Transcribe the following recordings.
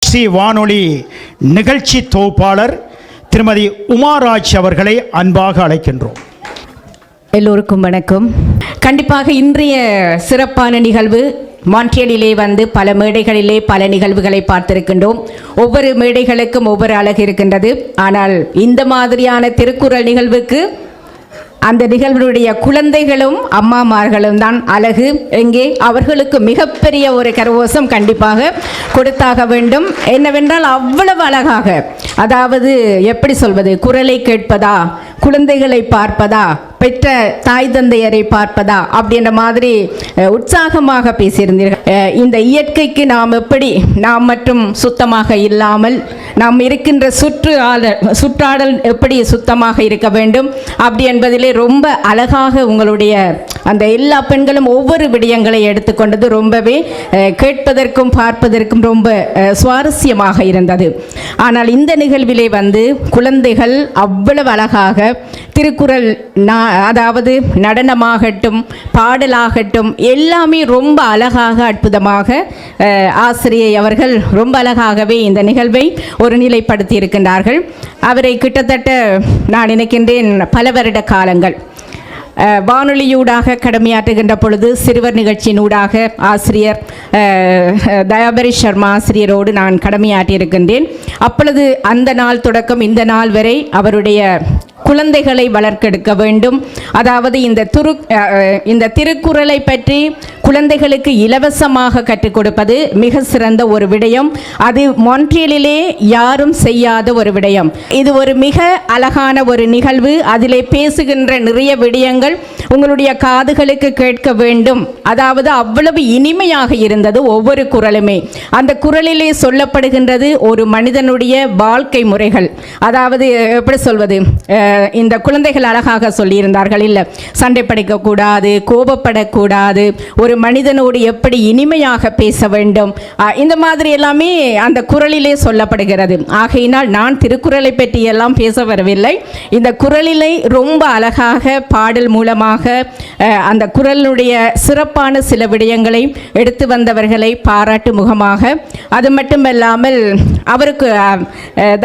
தொலைக்காட்சி வானொலி நிகழ்ச்சி தொகுப்பாளர் திருமதி உமாராஜ் அவர்களை அன்பாக அழைக்கின்றோம். எல்லோருக்கும் வணக்கம். கண்டிப்பாக இன்றைய சிறப்பான நிகழ்வு மான்ட்ரியலிலே பல மேடைகளிலே பல நிகழ்வுகளை பார்த்திருக்கின்றோம். ஒவ்வொரு மேடைகளுக்கும் ஒவ்வொரு அழகு இருக்கின்றது. ஆனால் இந்த மாதிரியான திருக்குறள் நிகழ்வுக்கு அந்த நிகழ்வுடைய குழந்தைகளும் அம்மாமார்களும் தான் அழகு. எங்கே அவர்களுக்கு மிகப்பெரிய ஒரு கரகோஷம் கண்டிப்பாக கொடுத்தாக வேண்டும். என்னவென்றால் அவ்வளவு அழகாக, அதாவது எப்படி சொல்வது, குரலை கேட்பதா, குழந்தைகளை பார்ப்பதா, பெற்ற தாய் தந்தையரை பார்ப்பதா அப்படின்ற மாதிரி உற்சாகமாக பேசியிருந்தீர்கள். இந்த இயற்கைக்கு நாம் மட்டும் சுத்தமாக இல்லாமல் நாம் இருக்கின்ற சுற்றாடல் எப்படி சுத்தமாக இருக்க வேண்டும் அப்படி என்பதிலே ரொம்ப அழகாக உங்களுடைய அந்த எல்லா பெண்களும் ஒவ்வொரு விடயங்களை எடுத்துக்கொண்டது ரொம்பவே கேட்பதற்கும் பார்ப்பதற்கும் ரொம்ப சுவாரஸ்யமாக இருந்தது. ஆனால் இந்த நிகழ்விலே குழந்தைகள் அவ்வளவு அழகாக திருக்குறள், அதாவது நடனமாகட்டும் பாடலாகட்டும் எல்லாமே ரொம்ப அழகாக அற்புதமாக ஆசிரியை அவர்கள் ரொம்ப அழகாகவே இந்த நிகழ்வை ஒரு நிலைப்படுத்தி இருக்கின்றார்கள். அவரை கிட்டத்தட்ட நான் நினைக்கின்றேன் பல வருட காலங்கள் வானொலியூடாக கடமையாற்றுகின்ற பொழுது சிறுவர் நிகழ்ச்சியினூடாக ஆசிரியர் தயாபரி சர்மா ஆசிரியரோடு நான் கடமையாற்றியிருக்கின்றேன். அப்பொழுது அந்த நாள் தொடக்கம் இந்த நாள் வரை அவருடைய குழந்தைகளை வளர்க்கெடுக்க வேண்டும். அதாவது இந்த திருக்குறளை பற்றி குழந்தைகளுக்கு இலவசமாக கற்றுக் கொடுப்பது மிக சிறந்த ஒரு விடயம். அது மான்ட்ரியலிலே யாரும் செய்யாத ஒரு விடயம். இது ஒரு மிக அழகான ஒரு நிகழ்வு. அதிலே பேசுகின்ற நிறைய விடயங்கள் உங்களுடைய காதுகளுக்கு கேட்க வேண்டும். அதாவது அவ்வளவு இனிமையாக இருந்தது ஒவ்வொரு குறளுமே. அந்த குறளிலே சொல்லப்படுகின்றது ஒரு மனிதனுடைய வாழ்க்கை முறைகள். அதாவது எப்படி சொல்வது, இந்த குழந்தைகள் அழகாக சொல்லியிருந்தார்கள், இல்லை சண்டை படைக்கக்கூடாது, கோபப்படக்கூடாது, ஒரு மனிதனோடு எப்படி இனிமையாக பேச வேண்டும், இந்த மாதிரி எல்லாமே அந்த குறளிலே சொல்லப்படுகிறது. ஆகையினால் நான் திருக்குறளை பற்றி எல்லாம் பேச வரவில்லை. இந்த குறளிலே ரொம்ப அழகாக பாடல் மூலமாக அந்த குறளுடைய சிறப்பான சில விடயங்களை எடுத்து வந்தவர்களை பாராட்டு முகமாக, அது மட்டுமல்லாமல் அவருக்கு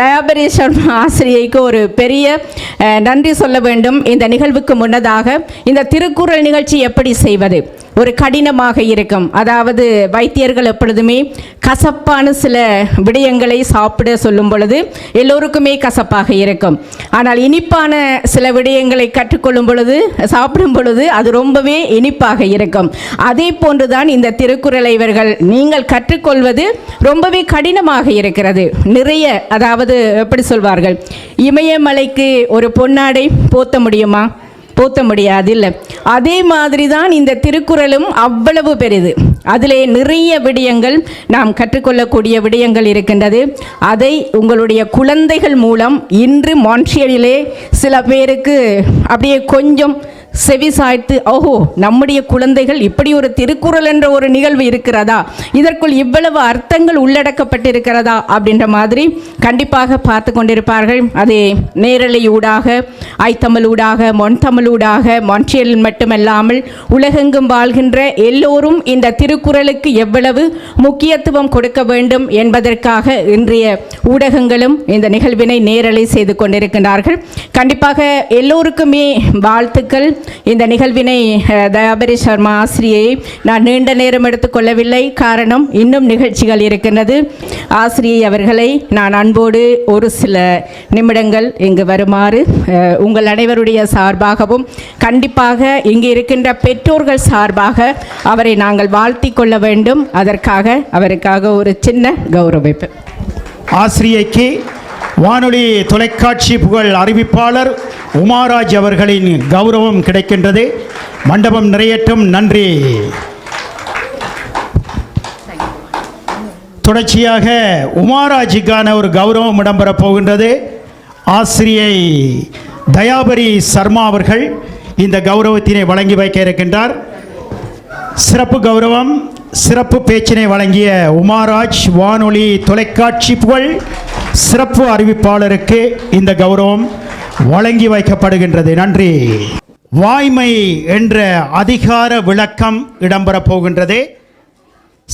தயாபரி சர்மா ஆசிரியைக்கு ஒரு பெரிய நன்றி சொல்ல வேண்டும். இந்த நிகழ்வுக்கு முன்னதாக இந்த திருக்குறள் நிகழ்ச்சி எப்படி செய்வது ஒரு கடினமாக இருக்கும். அதாவது வைத்தியர்கள் எப்பொழுதுமே கசப்பான சில விடயங்களை சாப்பிட சொல்லும் பொழுது எல்லோருக்குமே கசப்பாக இருக்கும். ஆனால் இனிப்பான சில விடயங்களை கற்றுக்கொள்ளும் பொழுது, சாப்பிடும் பொழுது அது ரொம்பவே இனிப்பாக இருக்கும். அதே போன்றுதான் இந்த திருக்குறளை நீங்கள் கற்றுக்கொள்வது ரொம்பவே கடினமாக இருக்கிறது. நிறைய, அதாவது எப்படி சொல்வார்கள், இமயமலைக்கு ஒரு பொன்னாடை போத்த முடியுமா? போத்த முடியாது, இல்லை. அதே மாதிரி தான் இந்த திருக்குறளும் அவ்வளவு பெரிது. அதிலே நிறைய விடயங்கள் நாம் கற்றுக்கொள்ளக்கூடிய விடயங்கள் இருக்கின்றது. அதை உங்களுடைய குழந்தைகள் மூலம் இன்று மான்ட்ரியலிலே சில பேருக்கு அப்படியே கொஞ்சம் செவி சாய்த்து, ஓஹோ, நம்முடைய குழந்தைகள் இப்படி ஒரு திருக்குறள் என்ற ஒரு நிகழ்வு இருக்கிறதா, இதற்குள் இவ்வளவு அர்த்தங்கள் உள்ளடக்கப்பட்டிருக்கிறதா அப்படின்ற மாதிரி கண்டிப்பாக பார்த்து கொண்டிருப்பார்கள். அதே நேரலையூடாக, ஐத்தமிழூடாக, மொன்தமிழூடாக, மான்ட்ரியல் மட்டுமல்லாமல் உலகெங்கும் வாழ்கின்ற எல்லோரும் இந்த திருக்குறளுக்கு எவ்வளவு முக்கியத்துவம் கொடுக்க வேண்டும் என்பதற்காக இன்றைய ஊடகங்களும் இந்த நிகழ்வினை நேரலை செய்து கொண்டிருக்கின்றார்கள். கண்டிப்பாக எல்லோருக்குமே வாழ்த்துக்கள். இந்த நிகழ்வினை தயாபரி சர்மா ஆசிரியை நான் நீண்ட நேரம் எடுத்துக்கொள்ளவில்லை. காரணம், இன்னும் நிகழ்ச்சிகள் இருக்கின்றது. ஆசிரியை அவர்களை நான் அன்போடு ஒரு சில நிமிடங்கள் இங்கு வருமாறு உங்கள் அனைவருடைய சார்பாகவும் கண்டிப்பாக இங்கு இருக்கின்ற பெற்றோர்கள் சார்பாக அவரை நாங்கள் வாழ்த்தி கொள்ள வேண்டும். அவருக்காக ஒரு சின்ன கௌரவிப்பு. ஆசிரியைக்கு வானொலி தொலைக்காட்சி புகழ் அறிவிப்பாளர் உமாராஜ் அவர்களின் கௌரவம் கிடைக்கின்றது. மண்டபம் நிறையட்டும். நன்றி. தொடர்ச்சியாக உமாராஜுக்கான ஒரு கௌரவம் இடம்பெறப் போகின்றது. ஆசிரியை தயாபரி சர்மா அவர்கள் இந்த கௌரவத்தினை வழங்கி வைக்க இருக்கின்றார். சிறப்பு கௌரவம், சிறப்பு பேச்சினை வழங்கிய உமாராஜ் வானொலி தொலைக்காட்சி புகழ் சிறப்பு அறிவிப்பாளருக்கு இந்த கௌரவம் வழங்கி வைக்கப்படுகின்றது. நன்றி. வாய்மை என்ற அதிகார விளக்கம் இடம்பெறப் போகின்றது.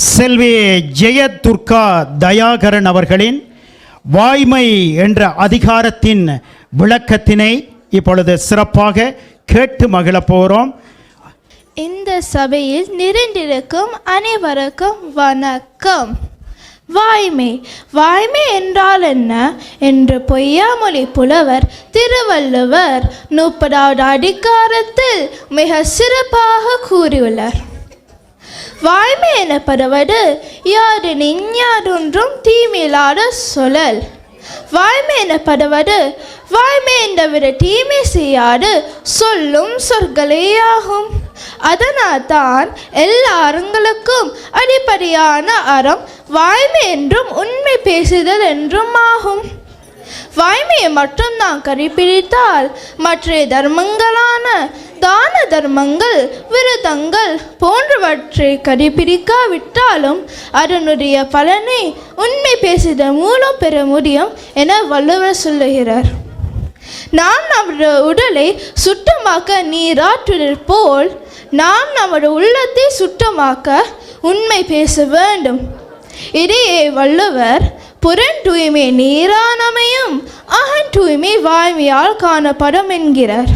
செல்வி ஜெயதுர்கா தயாகரன் அவர்களின் வாய்மை என்ற அதிகாரத்தின் விளக்கத்தினை இப்பொழுது சிறப்பாக கேட்டு மகிழப் போகிறோம். இந்த சபையில் நிறைந்திருக்கும் அனைவருக்கும் வணக்கம். வாய்மை வாய்மை என்றால் என்ன என்று பொய்யாமொழி புலவர் திருவள்ளுவர் 30வது அதிகாரத்தில் மிக சிறப்பாக கூறியுள்ளார். வாய்மை எனப்படுவது யாரின் யாரொன்றும் தீமையில்லாத சொல்லல். வாய்மை எனப்படுவது வாய்மை என்றவிட தீமை செய்யாது சொல்லும் சொற்களே ஆகும். அதனால் தான் எல்லா அறங்களுக்கும் அடிப்படையான அறம் வாய்மை என்றும் உண்மை பேசுதல் என்றும் ஆகும். வாய்மையை மட்டும் நாம் கடைபிடித்தால் மற்ற தர்மங்களான தான தர்மங்கள் விரதங்கள் போன்றவற்றை கடைபிடிக்காவிட்டாலும் அதனுடைய பலனை உண்மை பேசுதல் மூலம் பெற முடியும் என வள்ளுவர் சொல்லுகிறார். நாம் நமது உடலை சுத்தமாக்க நீராற்றுதல் போல் நாம் நமது உள்ளத்தை சுத்தமாக்க உண்மை பேச வேண்டும். இதையே வள்ளுவர் புறன் தூய்மை நீரானமையும் அகன் தூய்மை வாய்மையால் காணப்படும் என்கிறார்.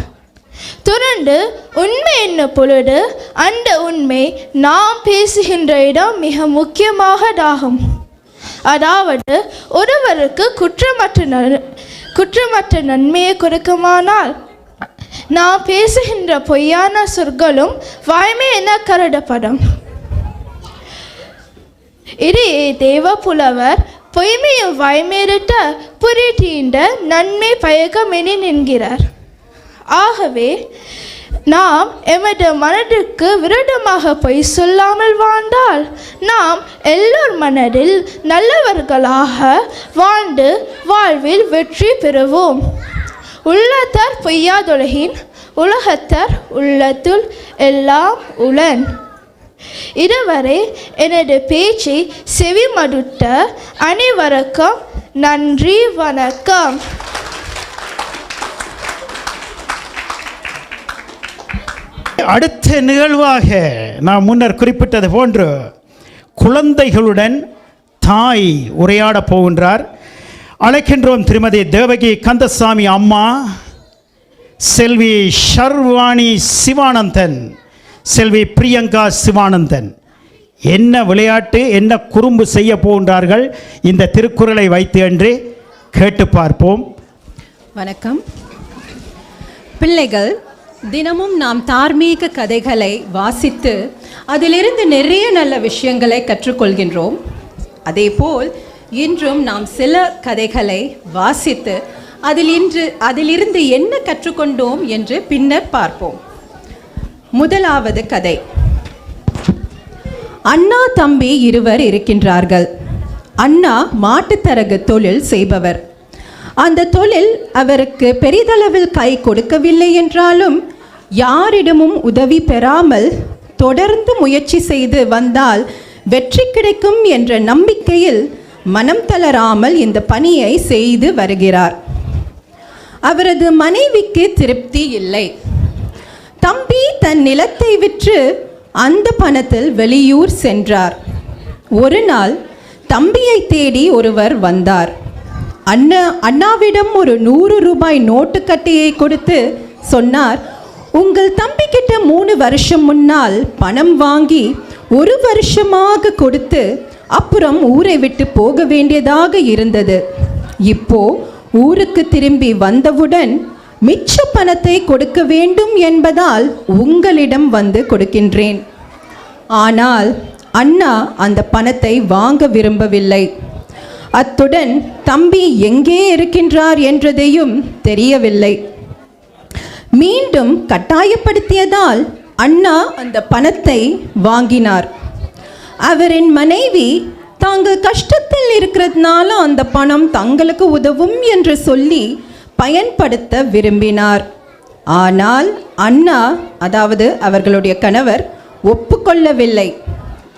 தொடர்ந்து உண்மை என்னும் பொழுது அந்த உண்மை நாம் பேசுகின்ற இடம் மிக முக்கியமானதாகும். அதாவது ஒருவருக்கு குற்றமற்ற நன்மையை கொடுக்குமானால் நாம் பேசுகின்ற பொய்யான சொற்களும் வாய்மை என கருதப்படும். இதையே தேவப்புலவர் பொய்மையும் வாய்மையிட்ட புரிதீண்ட நன்மை பயக்கம் என்கிறார். ஆகவே நாம் எமது மனதிற்கு விரோதமாக பொய் சொல்லாமல் வாழ்ந்தால் நாம் எல்லோர் மனதில் நல்லவர்களாக வாழ்ந்து வாழ்வில் வெற்றி பெறுவோம். உள்ளத்தார் பொய்யாதுலகின் உலகத்தார் உள்ளத்துள் எல்லாம் உளன். இதுவரை எனது பேச்சை செவிமடுத்த அனைவருக்கும் நன்றி, வணக்கம். அடுத்த நிகழ்வாக நான் முன்னர் குறிப்பிட்டது போன்று குழந்தைகளுடன் தாய் உரையாடப் போகின்றார். அழைக்கின்றோம் திருமதி தேவகி கந்தசாமி அம்மா, செல்வி ஷர்வாணி சிவானந்தன், செல்வி பிரியங்கா சிவானந்தன். என்ன விளையாட்டு என்ன குறும்பு செய்ய போகின்றார்கள் இந்த திருக்குறளை வைத்து என்று கேட்டு பார்ப்போம். வணக்கம். பிள்ளைகள், தினமும் நாம் தார்மீக கதைகளை வாசித்து அதிலிருந்து நிறைய நல்ல விஷயங்களை கற்றுக்கொள்கின்றோம். அதேபோல் இன்றும் நாம் சில கதைகளை வாசித்து அதிலிருந்து என்ன கற்றுக்கொண்டோம் என்று பின்னர் பார்ப்போம். முதலாவது கதை. அண்ணா தம்பி இருவர் இருக்கின்றார்கள். அண்ணா மாட்டுத்தரகு தொழில் செய்பவர். அந்த தொழில் அவருக்கு பெரிதளவில் கை கொடுக்கவில்லை என்றாலும் யாரிடமும் உதவி பெறாமல் தொடர்ந்து முயற்சி செய்து வந்தால் வெற்றி கிடைக்கும் என்ற நம்பிக்கையில் மனம் தளராமல் இந்த பணியை செய்து வருகிறார். அவரது மனைவிக்கு திருப்தி இல்லை. தம்பி தன் நிலத்தை விற்று அந்த பணத்தில் வெளியூர் சென்றார். ஒரு நாள் தம்பியை தேடி ஒருவர் வந்தார். அண்ணாவிடம் ஒரு 100 ரூபாய் நோட்டுக்கட்டையை கொடுத்து சொன்னார், உங்கள் தம்பிக்கிட்ட 3 வருஷம் முன்னால் பணம் வாங்கி 1 வருஷமாக கொடுத்து அப்புறம் ஊரை விட்டு போக வேண்டியதாக இருந்தது. இப்போ ஊருக்கு திரும்பி வந்தவுடன் மிச்ச பணத்தை கொடுக்க வேண்டும் என்பதால் உங்களிடம் வந்து கொடுக்கின்றேன். ஆனால் அண்ணா அந்த பணத்தை வாங்க விரும்பவில்லை. அத்துடன் தம்பி எங்கே இருக்கின்றார் என்றதையும் தெரியவில்லை. மீண்டும் கட்டாயப்படுத்தியதால் அண்ணா அந்த பணத்தை வாங்கினார். அவரின் மனைவி தாங்கள் கஷ்டத்தில் இருக்கிறதுனால அந்த பணம் தங்களுக்கு உதவும் என்று சொல்லி பயன்படுத்த விரும்பினார். ஆனால் அண்ணா, அதாவது அவர்களுடைய கணவர், ஒப்புக்கொள்ளவில்லை.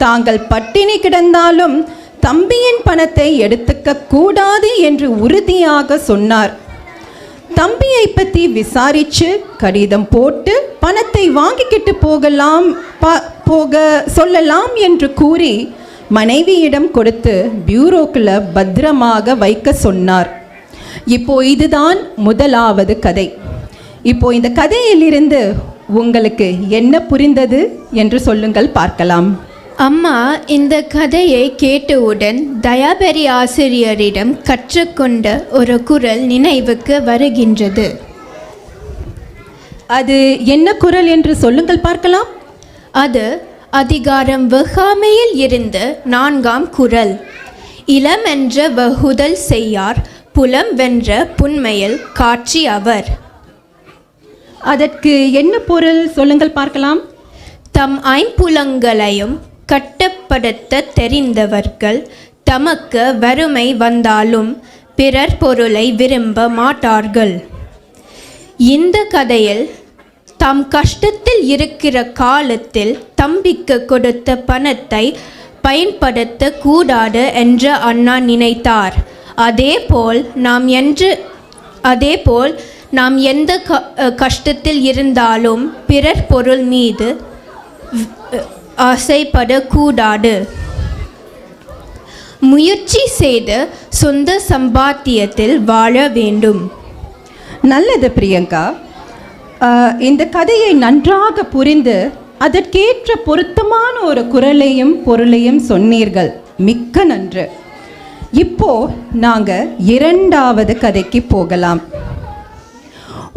தாங்கள் பட்டினி கிடந்தாலும் தம்பியின் பணத்தை எடுத்துக்க கூடாது என்று உறுதியாக சொன்னார். தம்பியை பற்றி விசாரித்து கடிதம் போட்டு பணத்தை வாங்கிக்கிட்டு போக சொல்லலாம் என்று கூறி மனைவியிடம் கொடுத்து பியூரோக்குள்ள பத்திரமாக வைக்க சொன்னார். இப்போ இதுதான் முதலாவது கதை. இப்போ இந்த கதையிலிருந்து உங்களுக்கு என்ன புரிந்தது என்று சொல்லுங்கள் பார்க்கலாம். அம்மா, இந்த கதையை கேட்டவுடன் தயாபரி ஆசிரியரிடம் கற்றுக்கொண்ட ஒரு குரல் நினைவுக்கு வருகின்றது. அது என்ன குரல் என்று சொல்லுங்கள் பார்க்கலாம். அது அதிகாரம் வெகாமையில் இருந்து 4ஆம் குரல். இளமென்ற வகுதல் செய்யார், புலம் வென்ற புன்மையில் காட்சி அவர். அதற்கு என்ன பொருள் சொல்லுங்கள் பார்க்கலாம். தம் ஐம்புலங்களையும் கட்டுப்படுத்த தெரிந்தவர்கள் தமக்கு வறுமை வந்தாலும் பிறர் பொருளை விரும்ப மாட்டார்கள். இந்த கதையில் தாம் கஷ்டத்தில் இருக்கிற காலத்தில் தம்பிக்கு கொடுத்த பணத்தை பயன்படுத்த கூடாது என்று அண்ணா நினைத்தார். அதேபோல் நாம் எந்த கஷ்டத்தில் இருந்தாலும் பிறர் பொருள் மீது ஆசைப்படக்கூடாது. முயற்சி செய்து சொந்த சம்பாத்தியத்தில் வாழ வேண்டும். நல்லது பிரியங்கா. இந்த கதையை நன்றாக புரிந்து அதற்கேற்ற பொருத்தமான ஒரு குரலையும் பொருளையும் சொன்னீர்கள். மிக்க நன்று. இப்போ நாங்கள் 2வது கதைக்கு போகலாம்.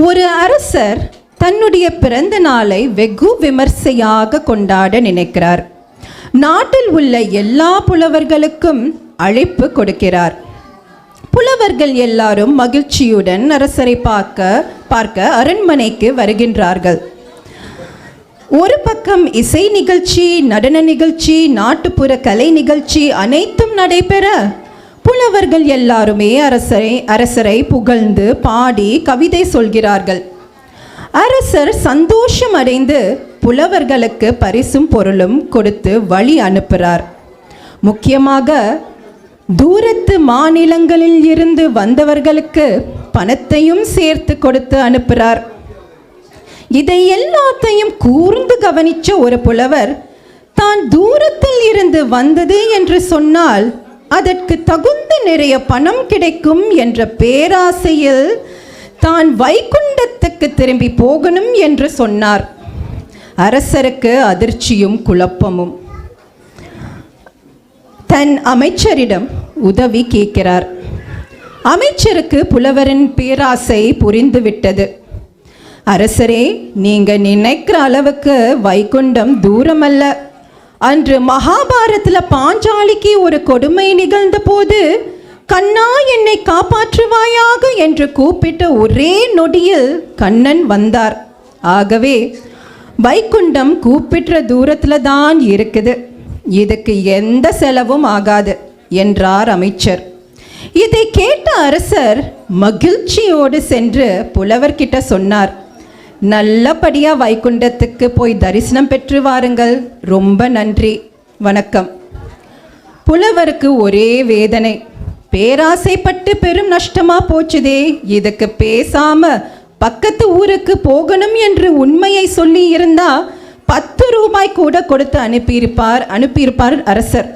ஒரு அரசர் தன்னுடைய பிறந்த நாளை வெகு விமர்சையாக கொண்டாட நினைக்கிறார். நாட்டில் உள்ள எல்லா புலவர்களுக்கும் அழைப்பு கொடுக்கிறார். புலவர்கள் எல்லாரும் மகிழ்ச்சியுடன் அரசரை பார்க்க அரண்மனைக்கு வருகின்றார்கள். ஒரு பக்கம் இசை நிகழ்ச்சி, நடன நிகழ்ச்சி, நாட்டுப்புற கலை நிகழ்ச்சி அனைத்தும் நடைபெற புலவர்கள் எல்லாருமே அரசரை புகழ்ந்து பாடி கவிதை சொல்கிறார்கள். அரசர் சந்தோஷம் அடைந்து புலவர்களுக்கு பரிசும் பொருளும் கொடுத்து வழி அனுப்புகிறார். முக்கியமாக தூரத்து மாநிலங்களில் இருந்து வந்தவர்களுக்கு பணத்தையும் சேர்த்து கொடுத்து அனுப்புகிறார். இதை எல்லாத்தையும் கூர்ந்து கவனித்த ஒரு புலவர் தான் தூரத்தில் இருந்து வந்தது என்று சொன்னால் அதற்கு தகுந்த நிறைய பணம் கிடைக்கும் என்ற பேராசையில் தான் வைகுண்டத்துக்கு திரும்பி போகணும் என்று சொன்னார். அரசருக்கு அதிர்ச்சியும் குழப்பமும். தன் அமைச்சரிடம் உதவி கேட்கிறார். அமைச்சருக்கு புலவரின் பேராசை புரிந்துவிட்டது. அரசரே, நீங்க நினைக்கிற அளவுக்கு வைகுண்டம் தூரமல்ல. அன்று மகாபாரத்தில் பாஞ்சாலிக்கு ஒரு கொடுமை நிகழ்ந்த போது கண்ணா என்னை காப்பாற்றுவாயாக என்று கூப்பிட்ட ஒரே நொடியில் கண்ணன் வந்தார். ஆகவே வைகுண்டம் கூப்பிடுற தூரத்தில் தான் இருக்குது. இதுக்கு எந்த செலவும் ஆகாது என்றார் அமைச்சர். இதை கேட்ட அரசர் மகிழ்ச்சியோடு சென்று புலவர்கிட்ட சொன்னார், நல்லபடியா வைகுண்டத்துக்கு போய் தரிசனம் பெற்று வாருங்கள். ரொம்ப நன்றி, வணக்கம். புலவருக்கு ஒரே வேதனை. பேராசைப்பட்டு பெரும் நஷ்டமா போச்சுதே. இதுக்கு பேசாம பக்கத்து ஊருக்கு போகணும் என்று உண்மையை சொல்லி இருந்தா 10 ரூபாய் கூட கொடுத்து அனுப்பியிருப்பார் அரசர்.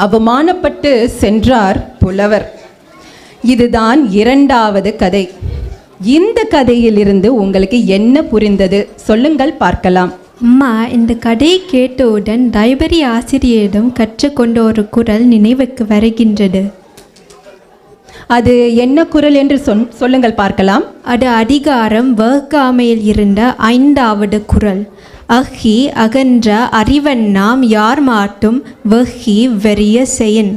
அவமானப்பட்டு சென்றார் புலவர். இதுதான் 2வது கதை. இந்த கதையிலிருந்து உங்களுக்கு என்ன புரிந்தது சொல்லுங்கள் பார்க்கலாம். அம்மா, இந்த கதையை கேட்டவுடன் தயாபரி ஆசிரியரிடம் கற்றுக்கொண்ட ஒரு குரல் நினைவுக்கு வருகின்றது. அது என்ன குரல் என்று சொல்லுங்கள் பார்க்கலாம். அது அதிகாரம் வெகாமையில் இருந்த 5வது குரல். அஹி அகன்ற அறிவன்னாம் யார் மாட்டும் வெஹி வெறிய செயன்.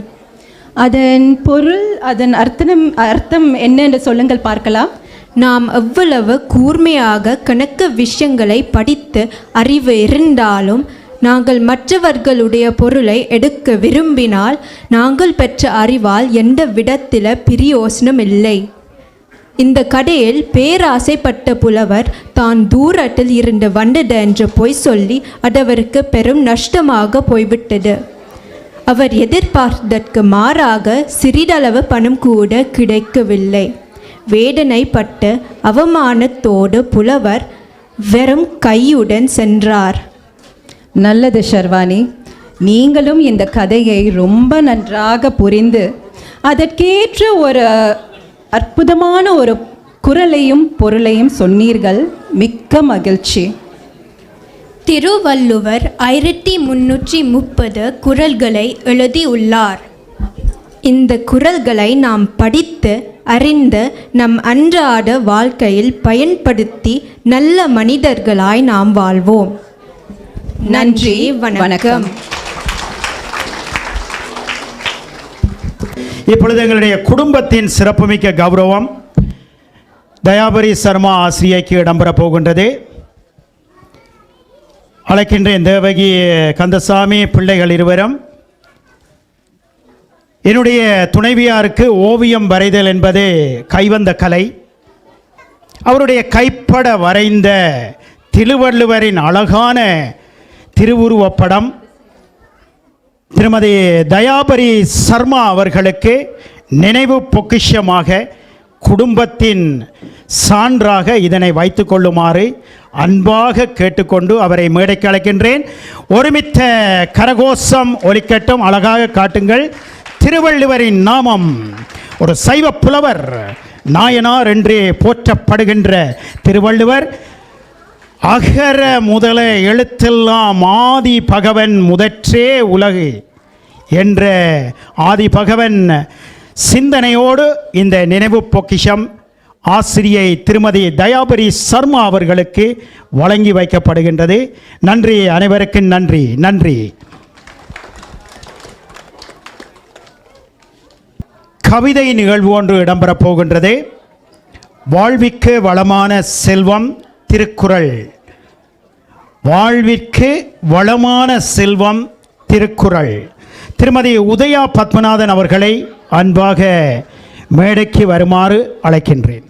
அதன் பொருள், அதன் அர்த்தம் என்ன என்று சொல்லுங்கள் பார்க்கலாம். நாம் எவ்வளவு கூர்மையாக கணக்கு விஷயங்களை படித்து அறிவு இருந்தாலும் நாங்கள் மற்றவர்களுடைய பொருளை எடுக்க விரும்பினால் நாங்கள் பெற்ற அறிவால் எந்த விதத்தில் பிரயோசனம் இல்லை. இந்த கதையில் பேராசைப்பட்ட புலவர் தான் தூரத்தில் இருந்து வந்தது என்று பொய் சொல்லி அதவருக்கு பெரும் நஷ்டமாக போய்விட்டது. அவர் எதிர்பார்த்ததற்கு மாறாக சிறிதளவு பணம் கூட கிடைக்கவில்லை. வேதனைப்பட்டு அவமானத்தோடு புலவர் வெறும் கையுடன் சென்றார். நல்லது ஷர்வானி. நீங்களும் இந்த கதையை ரொம்ப நன்றாக புரிந்து அதற்கேற்ற ஒரு அற்புதமான ஒரு குரலையும் பொருளையும் சொன்னீர்கள். மிக்க மகிழ்ச்சி. திருவள்ளுவர் 1330 குறள்களை எழுதியுள்ளார். இந்த குறள்களை நாம் படித்து அறிந்து நம் அன்றாட வாழ்க்கையில் பயன்படுத்தி நல்ல மனிதர்களாய் நாம் வாழ்வோம். நன்றி, வணக்கம். இப்பொழுது எங்களுடைய குடும்பத்தின் சிறப்புமிக்க கௌரவம் தயாபரி சர்மா ஆசிரியைக்கு இடம்பெறப் போகின்றது. அழைக்கின்றேன் தேவகி, கந்தசாமி பிள்ளைகள் இருவரும். என்னுடைய துணைவியாருக்கு ஓவியம் வரைதல் என்பது கைவந்த கலை. அவருடைய கைப்பட வரைந்த திருவள்ளுவரின் அழகான திருவுருவப்படம் திருமதி தயாபரி சர்மா அவர்களுக்கு நினைவு பொக்கிஷமாக குடும்பத்தின் சான்றாக இதனை வைத்து கொள்ளுமாறு அன்பாக கேட்டுக்கொண்டு அவரை மேடைக்கு அழைக்கின்றேன். ஒருமித்த கரகோஷம் ஒலிக்கட்டும். அழகாக காட்டுங்கள். திருவள்ளுவரின் நாமம். ஒரு சைவ புலவர், நாயனார் என்று போற்றப்படுகின்ற திருவள்ளுவர் அகர முதல எழுத்தெல்லாம் ஆதி பகவன் முதற்றே உலகு என்ற ஆதி பகவன் சிந்தனையோடு இந்த நினைவு பொக்கிஷம் ஆசிரியை திருமதி தயாபரி சர்மா அவர்களுக்கு வழங்கி வைக்கப்படுகின்றது. நன்றி, அனைவருக்கும் நன்றி. நன்றி. கவிதை நிகழ்வு ஒன்று இடம்பெறப் போகின்றது. வாழ்விற்கு வளமான செல்வம் திருக்குறள். வாழ்விற்கு வளமான செல்வம் திருக்குறள். திருமதி உதயா பத்மநாதன் அவர்களை அன்பாக மேடைக்கு வருமாறு அழைக்கின்றேன்.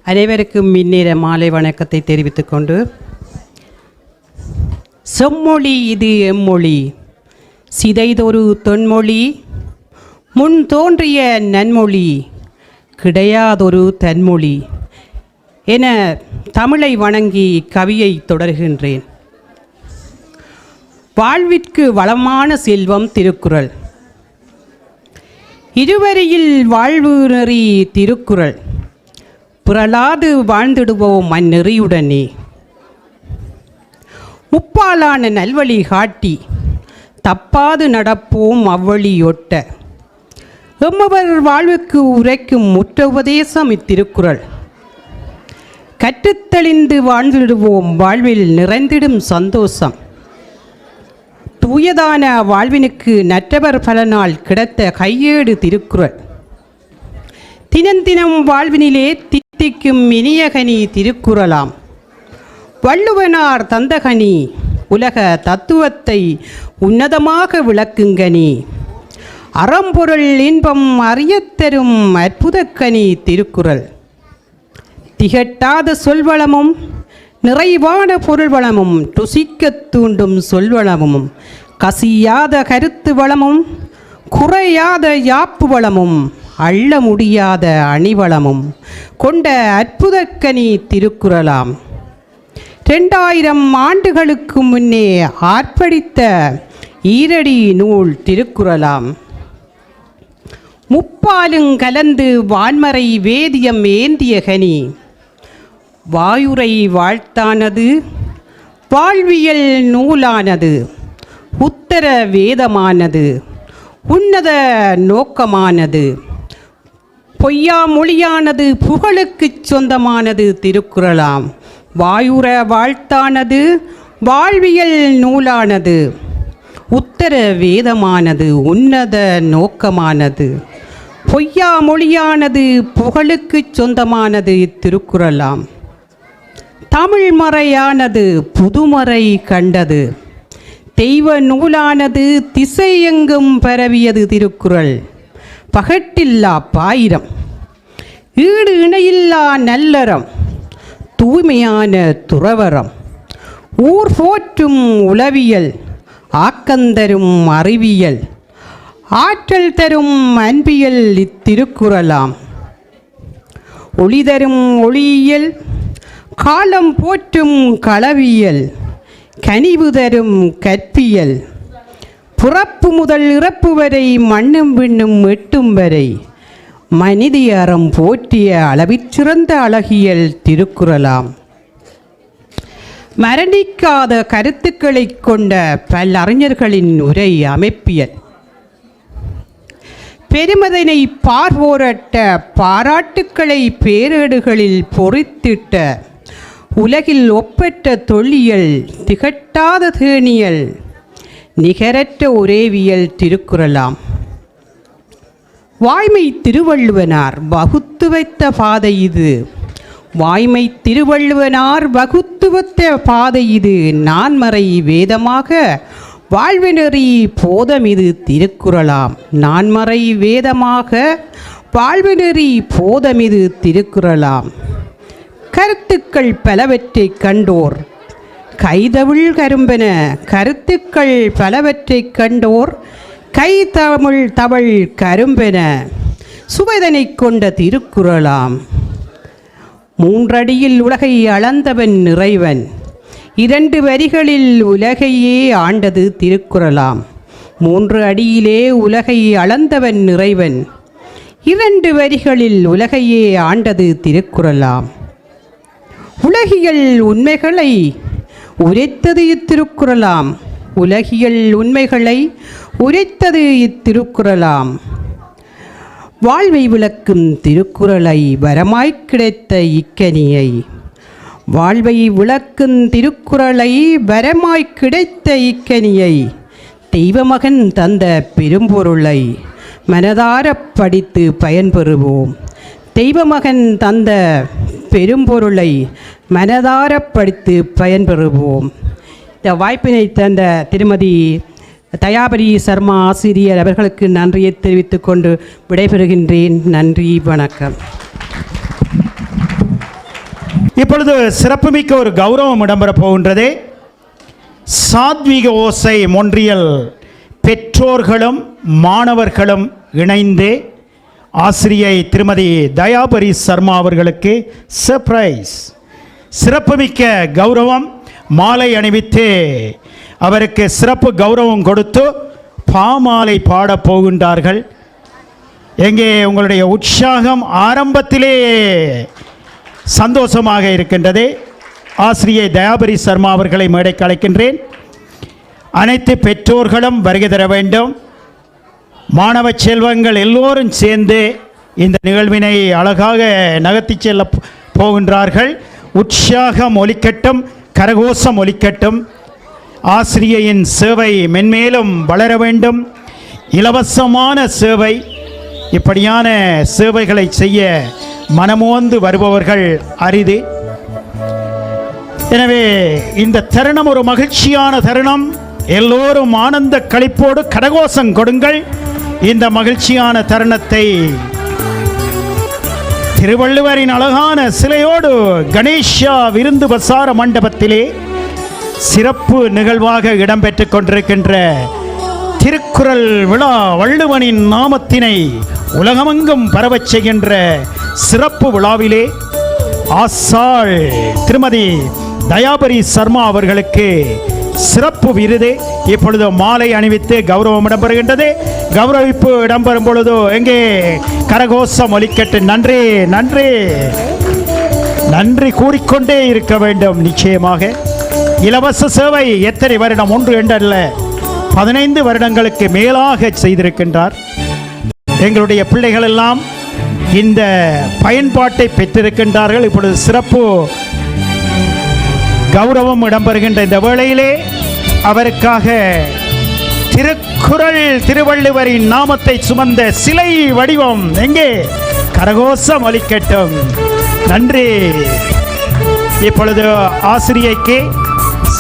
அனைவருக்கும் மின்னேற மாலை வணக்கத்தை தெரிவித்துக் கொண்டு, செம்மொழி இது எம்மொழி, சிதைதொரு தொன்மொழி, முன் தோன்றிய நன்மொழி, கிடையாதொரு தன்மொழி என தமிழை வணங்கி கவியை தொடர்கின்றேன். வாழ்விற்கு வளமான செல்வம் திருக்குறள். இருவரியில் வாழ்வு நெறி திருக்குறள். புரளாது வாழ்ந்திடுவோம் அந்நெறியுடனே. முப்பாலான நல்வழி காட்டி தப்பாது நடப்போம் அவ்வழியொட்ட. எம்மவர் வாழ்வுக்கு உரைக்கும் முற்ற உபதேசம் இத்திருக்குறள். கற்றுத்தெளிந்து வாழ்ந்திடுவோம் வாழ்வில் நிறைந்திடும் சந்தோஷம். தூயதான வாழ்வினுக்கு நற்றவர் பலனால் கிடைத்த கையேடு திருக்குறள். தினம் வாழ்வினிலே தித்திக்கும் இனியகனி திருக்குறளாம். வள்ளுவனார் தந்தகனி உலக தத்துவத்தை உன்னதமாக விளக்குங்கனி. அறம்பொருள் இன்பம் அறியத்தரும் அற்புதக்கனி திருக்குறள். திகட்டாத சொல்வளமும் நிறைவான பொருள் வளமும் ருசிக்கத் தூண்டும் சொல்வளமும் கசியாத கருத்து வளமும் குறையாத யாப்பு வளமும் அள்ள முடியாத அணிவளமும் கொண்ட அற்புதக்கனி திருக்குறளாம். 2000 ஆண்டுகளுக்கு முன்னே ஆர்ப்பரித்த ஈரடி நூல் திருக்குறளாம். முப்பாலும் கலந்து வான்மறை வேதியம் ஏந்திய கனி. வாயுரை வாழ்த்தானது, வாழ்வியல் நூலானது, உத்தர வேதமானது, உன்னத நோக்கமானது, பொய்யா மொழியானது, புகழுக்குச் சொந்தமானது திருக்குறளாம். வாயுர வாழ்த்தானது, வாழ்வியல் நூலானது, உத்தர வேதமானது, உன்னத நோக்கமானது, பொய்யா மொழியானது, புகழுக்குச் சொந்தமானது இத்திருக்குறளாம். தமிழ் மறையானது, புதுமறை கண்டது, தெய்வ நூலானது, திசை எங்கும் பரவியது திருக்குறள். பகட்டில்லா பாயிரம், ஈடு இணையில்லா நல்லறம், தூய்மையான துறவரம், ஊர் போற்றும் உளவியல், ஆக்கந்தரும் அறிவியல், ஆற்றல் தரும் அன்பியல் இத்திருக்குறளாம். ஒளி தரும் ஒளியியல், காலம் போற்றும் களவியல், கனிவு தரும் கற்பியல், புறப்பு முதல் இறப்பு வரை மண்ணும் விண்ணும் எட்டும் வரை மனிதியறம் போற்றிய அளவிற்சிறந்த அழகியல் திருக்குறளாம். மரணிக்காத கருத்துக்களை கொண்ட பல அறிஞர்களின் உரை அமைப்பியல் பெருமதனை பார்வோரட்ட பாராட்டுக்களை பேரேடுகளில் பொறித்திட்ட உலகில் ஒப்பற்ற தொல்லியல் திகட்டாத தேனியல் நிகரற்ற ஒரேவியல் திருக்குறளாம். வாய்மை திருவள்ளுவனார் வகுத்து வைத்த பாதை இது. வாய்மை திருவள்ளுவனார் வகுத்து வைத்த பாதை இது. நான்மறை வேதமாக வாழ்வினறி போதமிது திருக்குறளாம். நான்மறை வேதமாக வாழ்வினறி போதமிது திருக்குறளாம். கருத்துக்கள் பலவற்றை கண்டோர் கைதமிழ் கரும்பென கருத்துக்கள் பலவற்றை கண்டோர் கைதமிழ் தவள் கரும்பென சுவைதனை கொண்ட திருக்குறளாம். மூன்றடியில் உலகை அளந்தவன் இறைவன். 2 வரிகளில் உலகையே ஆண்டது திருக்குறளாம். 3 அடியிலே உலகை அளந்தவன் இறைவன். 2 வரிகளில் உலகையே ஆண்டது திருக்குறளாம். உலகியல் உண்மைகளை உரைத்தது இத்திருக்குறளாம். உலகியல் உண்மைகளை உரைத்தது இத்திருக்குறளாம். வாழ்வை விளக்கும் திருக்குறளை வரமாய்க் கிடைத்த இக்கனியை. வாழ்வை விளக்கும் திருக்குறளை வரமாய்க் கிடைத்த இக்கனியை தெய்வமகன் தந்த பெரும்பொருளை மனதாரப் படித்து பயன்பெறுவோம். தெய்வமகன் தந்த பெரும்பொருளை மனதாரப் படித்து பயன்பெறுவோம். இந்த வாய்ப்பினை தந்த திருமதி தயாபரி சர்மா ஆசிரியர் அவர்களுக்கு நன்றியை தெரிவித்துக் கொண்டு விடைபெறுகின்றேன். நன்றி, வணக்கம். இப்பொழுது சிறப்புமிக்க ஒரு கௌரவம் இடம்பெறப் போகின்றது. சாத்விக ஓசை மொன்றியல் பெற்றோர்களும் மாணவர்களும் இணைந்து ஆசிரியை திருமதி தயாபரி சர்மா அவர்களுக்கு சர்ப்ரைஸ் சிறப்புமிக்க கௌரவம் மாலை அணிவித்து அவருக்கு சிறப்பு கௌரவம் கொடுத்து பாமாலை பாடப் போகின்றார்கள். எங்கே உங்களுடைய உற்சாகம் ஆரம்பத்திலே சந்தோஷமாக இருக்கின்றது. ஆசிரியை தயாபரி சர்மா அவர்களை மேடைக்கு அழைக்கின்றேன். அனைத்து பெற்றோர்களும் வருகை தர வேண்டும். மாணவ செல்வங்கள் எல்லோரும் சேர்ந்து இந்த நிகழ்வினை அழகாக நகர்த்தி செல்ல போகின்றார்கள். உற்சாகம் ஒலிக்கட்டும், கரகோஷம் ஒலிக்கட்டும். ஆசிரியையின் சேவை மென்மேலும் வளர வேண்டும். இலவசமான சேவை, இப்படியான சேவைகளை செய்ய மனமோந்து வருபவர்கள் அரிது. எனவே இந்த தருணம் ஒரு மகிழ்ச்சியான தருணம். எல்லோரும் ஆனந்த களிப்போடு கரகோஷம் கொடுங்கள். இந்த மகிழ்ச்சியான தருணத்தை திருவள்ளுவரின் அழகான சிலையோடு கணேஷா விருந்து பசார மண்டபத்திலே சிறப்பு நிகழ்வாக இடம்பெற்றுக் கொண்டிருக்கின்ற திருக்குறள் விழா வள்ளுவனின் நாமத்தினை உலகமெங்கும் பரவச் செய்கின்ற சிறப்பு விழாவிலே ஆசாள் திருமதி தயாபரி சர்மா அவர்களுக்கு சிறப்பு விருது இப்பொழுது மாலை அணிவித்து கௌரவம் இடம்பெறுகின்றது. கௌரவிப்பு இடம்பெறும் பொழுது எங்கே கரகோஷம் ஒலிக்கட்டு. நன்றி நன்றி நன்றி கூறிக்கொண்டே இருக்க வேண்டும். நிச்சயமாக இலவச சேவை எத்தனை வருடம், 1 2 அல்ல 15 வருடங்களுக்கு மேலாக செய்திருக்கின்றார். எங்களுடைய பிள்ளைகள் எல்லாம் இந்த பயன்பாட்டை பெற்றிருக்கின்றார்கள். இப்பொழுது சிறப்பு கௌரவம் இடம்பெறுகின்ற இந்த வேளையிலே அவருக்காக திருக்குறள் திருவள்ளுவரின் நாமத்தை சுமந்த சிலை வடிவம் எங்கே கரகோஷம் ஒலிக்கட்டும். நன்றி. இப்பொழுது ஆசிரியைக்கு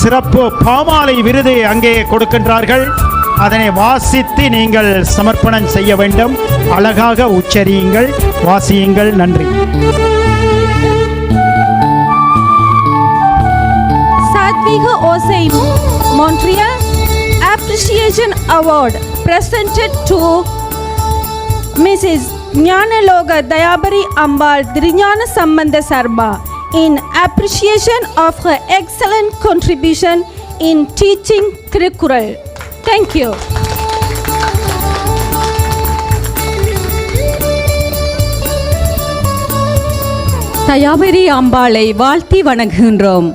சிறப்பு பாமாலை விருது அங்கே கொடுக்கின்றார்கள். அதனை வாசித்து நீங்கள் சமர்ப்பணம் செய்ய வேண்டும். அழகாக உச்சரியுங்கள், வாசியுங்கள். நன்றி. Satvika Osai Montreal Appreciation Award presented to Mrs. Jnanaloga Dayabari Ambal Dirinyana Sambandha Sarma in appreciation of her excellent contribution in teaching Thirukkural. Thank you. Thayapari அம்பாளை வாழ்த்தி வணங்குகின்றோம்.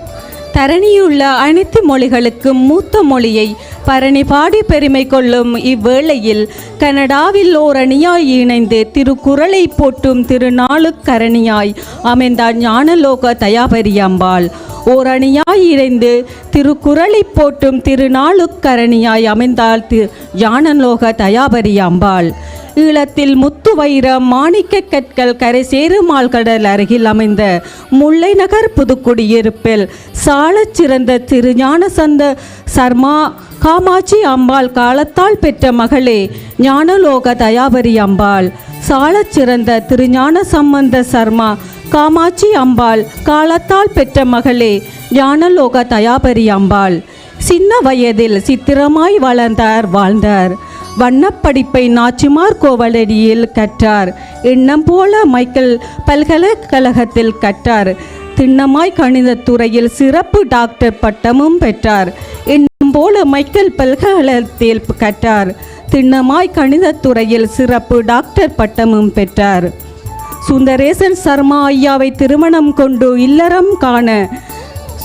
தரணியுள்ள அனைத்து மொழிகளுக்கும் மூத்த மொழியை பரணி பாடி பெருமை கொள்ளும் இவ்வேளையில் கனடாவில் ஓரணியாய் இணைந்து திருக்குறளை போற்றும் திருநாளுக்கரணியாய் அமைந்த ஞானலோக தயாபரி அம்பாள் ஓரணியாய் இணைந்து திருக்குறளை போற்றும் திருநாளுக்கரணியாய் அமைந்தாள் ஞானலோக தயாபரி அம்பாள். ஈழத்தில் முத்து வைரம் மாணிக்க கற்கள் கரை சேருமால் கடல் அருகில் அமைந்த முல்லை நகர் புதுக்குடியிருப்பில் சாலச் சிறந்த திருஞான சந்த சர்மா காமாட்சி அம்பாள் காலத்தால் பெற்ற மகளே ஞானலோக தயாபரி அம்பாள். சாலச் சிறந்த திருஞான சம்பந்த சர்மா காமாட்சி அம்பாள் காலத்தால் பெற்ற மகளே ஞானலோக தயாபரி அம்பாள். சின்ன வயதில் சித்திரமாய் வாழ்ந்தார். வண்ணப்படிப்பை நாச்சிமார் கோவலடியில் கற்றார். எண்ணம் போல மைக்கேல் பல்கலைக்கழகத்தில் கற்றார். திண்ணமாய் கணிதத் துறையில் சிறப்பு டாக்டர் பட்டமும் பெற்றார். எண்ணம் போல மைக்கேல் பல்கலைக்கழகத்தில் கற்றார். திண்ணமாய் கணிதத் துறையில் சிறப்பு டாக்டர் பட்டமும் பெற்றார். சுந்தரேசன் சர்மா ஐயாவை திருமணம் கொண்டு இல்லறம் காண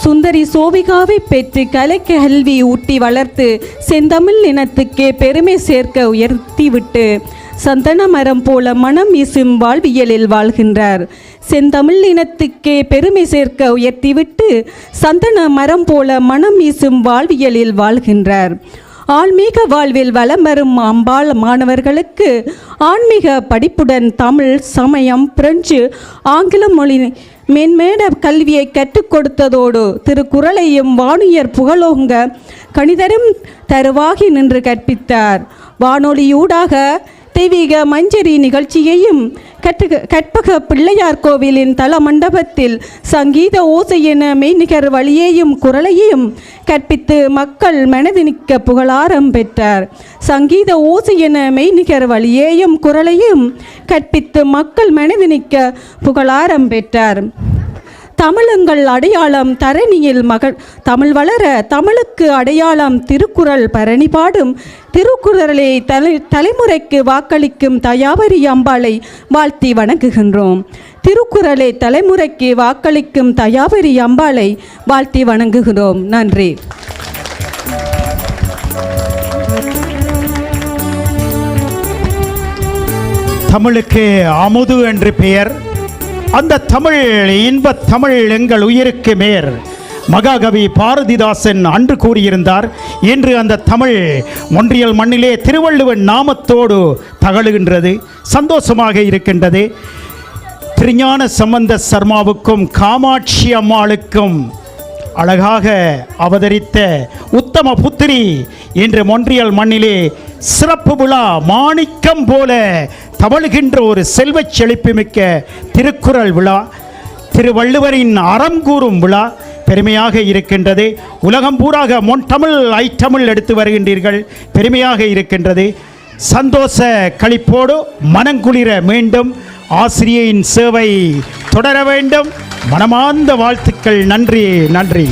சுந்தரி சோபிகாவை பெற்று கலைக்கு கல்வி ஊட்டி வளர்த்து செந்தமிழ் இனத்துக்கே பெருமை சேர்க்க உயர்த்திவிட்டு சந்தன மரம் போல மனம் வீசும் வாழ்வியலில் வாழ்கின்றார். செந்தமிழ் இனத்துக்கே பெருமை சேர்க்க உயர்த்திவிட்டு சந்தன மரம் போல மனம் வீசும் வாழ்வியலில் வாழ்கின்றார். ஆன்மீக வாழ்வில் வலம் வரும் அம்பாள் மாணவர்களுக்கு ஆன்மீக படிப்புடன் தமிழ், சமயம், பிரெஞ்சு, ஆங்கில மொழி மேன்மேட கல்வியை கற்றுக் கொடுத்ததோடு திருக்குறளையும் வானுயர் புகழோங்க கணிதரும் தருவாகி நின்று கற்பித்தார். வானொலியூடாக தெய்வீக மஞ்சரி நிகழ்ச்சியையும் கற்பக பிள்ளையார் கோவிலின் தல மண்டபத்தில் சங்கீத ஓசை என மெய்நிகர் வழியையும் குரலையும் கற்பித்து மக்கள் மனதினிக்க புகழாரம் பெற்றார். சங்கீத ஓசை என மெய்நிகர் வழியையும் குரலையும் கற்பித்து மக்கள் மனதினிக்க புகழாரம் பெற்றார். தமிழங்கள் அடையாளம் தரணியில் தமிழ் வளர தமிழுக்கு அடையாளம் திருக்குறள் பரணி பாடும் திருக்குறளை தலைமுறைக்கு வாக்களிக்கும் தயாபரி அம்பாளை வாழ்த்தி வணங்குகின்றோம். திருக்குறளை தலைமுறைக்கு வாக்களிக்கும் தயாபரி அம்பாளை வாழ்த்தி வணங்குகிறோம். நன்றி. தமிழுக்கு அமுது என்று பெயர். அந்த தமிழ் இன்பத் தமிழ் எங்கள் உயிருக்கு மேர். மகாகவி பாரதிதாசன் அன்று கூறியிருந்தார். இன்று அந்த தமிழ் மொன்றியல் மண்ணிலே திருவள்ளுவன் நாமத்தோடு தகழுகின்றது. சந்தோஷமாக இருக்கின்றது. திருஞான சம்பந்த சர்மாவுக்கும் காமாட்சி அம்மாளுக்கும் அழகாக அவதரித்த உத்தம புத்திரி இன்று மொன்றியல் மண்ணிலே சிறப்பு விழா மாணிக்கம் போல தவழுகின்ற ஒரு செல்வச் செழிப்புமிக்க திருக்குறள் விழா, திருவள்ளுவரின் அறம் கூறும் விழா பெருமையாக இருக்கின்றது. உலகம் பூராக தமிழ் ஐத்தமிழ் எடுத்து வருகின்றீர்கள். பெருமையாக இருக்கின்றது. சந்தோஷ களிப்போடு மனங்குளிர மீண்டும் ஆசிரியையின் சேவை தொடர வேண்டும். மனமார்ந்த வாழ்த்துக்கள். நன்றி.